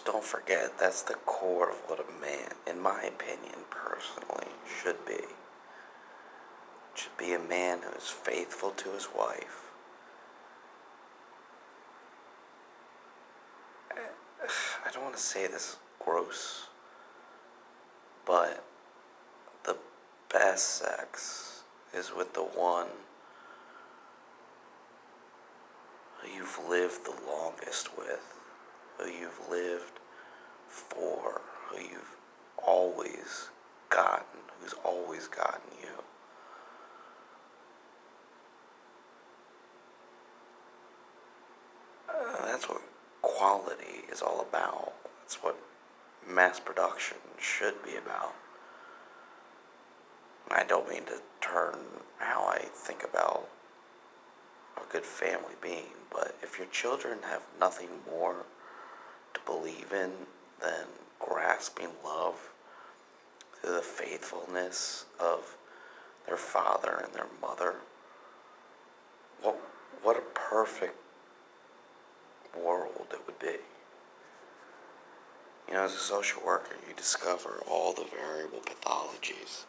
don't forget, that's the core of what a man, in my opinion, personally, should be. Should be a man who is faithful to his wife. I don't want to say this gross, but the best sex is with the one who you've lived the longest with, who you've lived for, who you've always gotten, who's always gotten you. That's what quality is all about. That's what mass production should be about. I don't mean to turn how I think about a good family being, but if your children have nothing more to believe in than grasping love through the faithfulness of their father and their mother, what a perfect world it would be. You know, as a social worker, you discover all the variable pathologies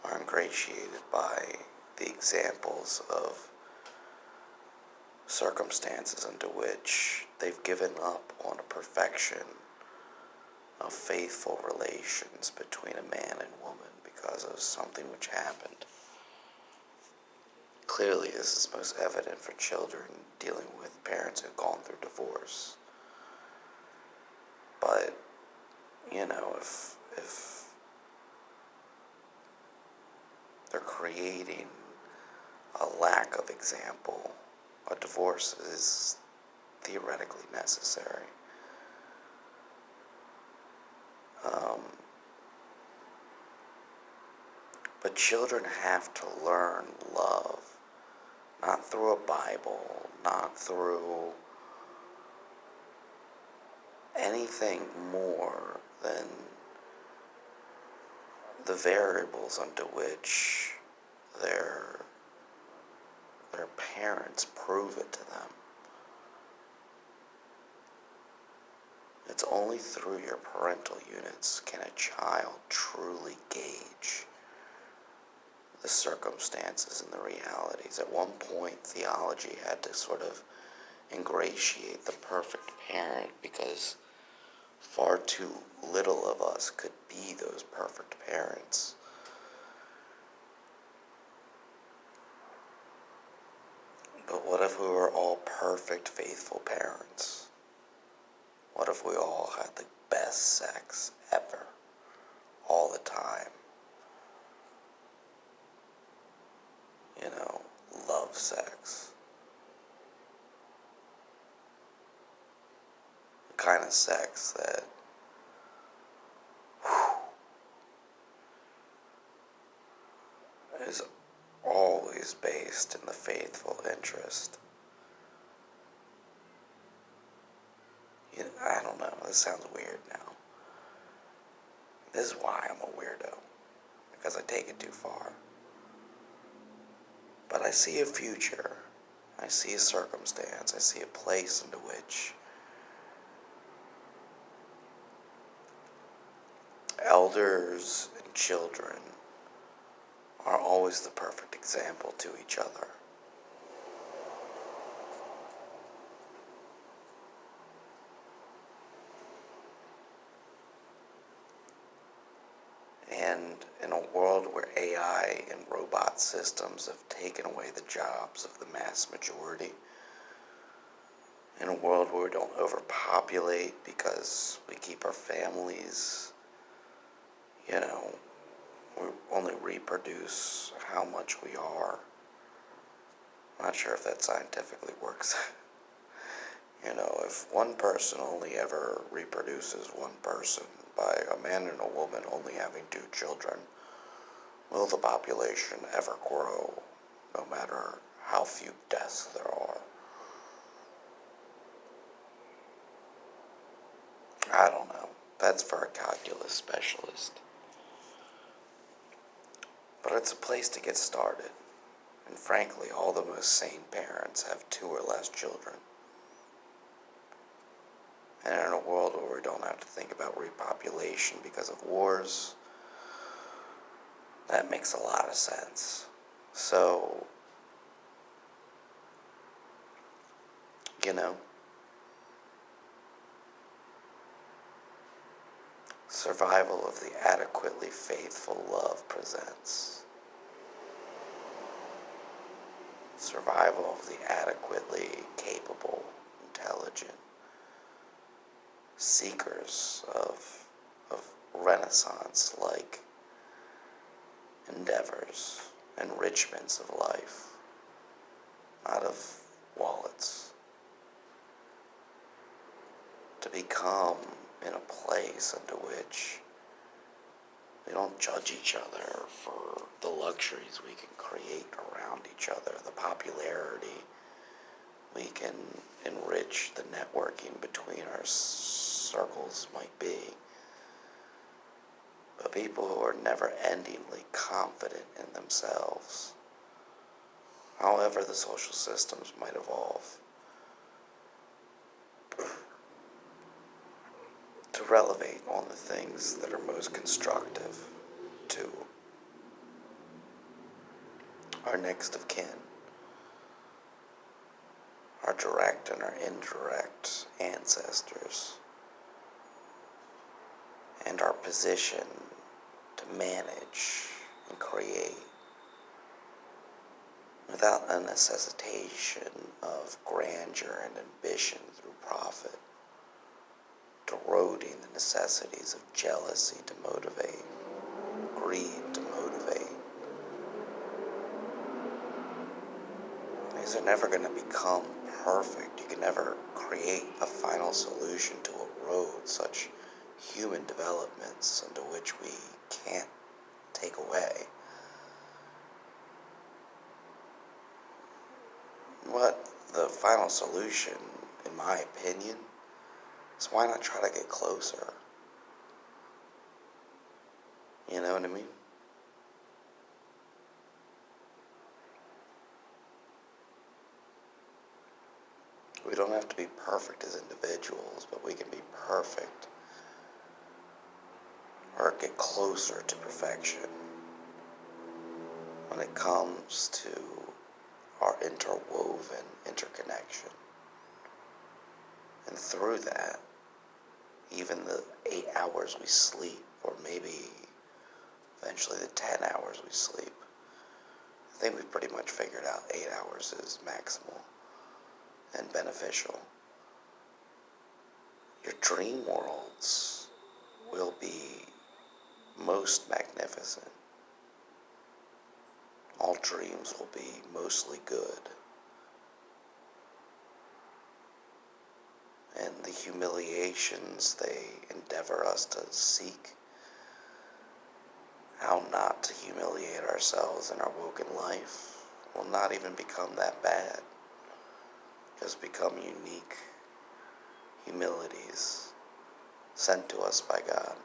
are ingratiated by the examples of circumstances under which they've given up on a perfection of faithful relations between a man and woman because of something which happened. Clearly, this is most evident for children dealing with parents who've gone through divorce. But, you know, if they're creating a lack of example, a divorce is theoretically necessary. But children have to learn love, not through a Bible, not through anything more than the variables under which their parents prove it to them. It's only through your parental units can a child truly gauge the circumstances and the realities. At one point, theology had to sort of ingratiate the perfect parent because far too little of us could be those perfect parents. But what if we were all perfect, faithful parents? What if we all had the best sex ever, all the time? You know, love sex. The kind of sex that is always based in the faithful interest. You know, I don't know, this sounds weird now. This is why I'm a weirdo, because I take it too far. But I see a future, I see a circumstance, I see a place into which elders and children are always the perfect example to each other. And in a world where AI and robot systems have taken away the jobs of the mass majority, in a world where we don't overpopulate because we keep our families, you know, we only reproduce how much we are. I'm not sure if that scientifically works. You know, if one person only ever reproduces one person by a man and a woman only having 2 children, will the population ever grow, no matter how few deaths there are? I don't know. That's for a calculus specialist. But it's a place to get started. And frankly, all the most sane parents have 2 or less children. And in a world where we don't have to think about repopulation because of wars. That makes a lot of sense. So, you know, survival of the adequately faithful love presents. Survival of the adequately capable, intelligent seekers of Renaissance-like endeavors, enrichments of life, out of wallets, to become in a place into which we don't judge each other for the luxuries we can create around each other, the popularity we can enrich the networking between our circles might be. But people who are never-endingly confident in themselves, however the social systems might evolve, to relevate on the things that are most constructive to our next of kin, our direct and our indirect ancestors, and our position to manage and create without a necessitation of grandeur and ambition through profit, eroding the necessities of jealousy to motivate, greed to motivate. These are never going to become perfect. You can never create a final solution to erode such human developments into which we can't take away. But the final solution, in my opinion, is why not try to get closer? You know what I mean? We don't have to be perfect as individuals, but we can be perfect or get closer to perfection when it comes to our interwoven interconnection. And through that, even the 8 hours we sleep, or maybe eventually the 10 hours we sleep, I think we've pretty much figured out 8 hours is maximal and beneficial. Your dream worlds will be most magnificent. All dreams will be mostly good. And the humiliations they endeavor us to seek, how not to humiliate ourselves in our woken life, will not even become that bad. Just become unique humilities sent to us by God.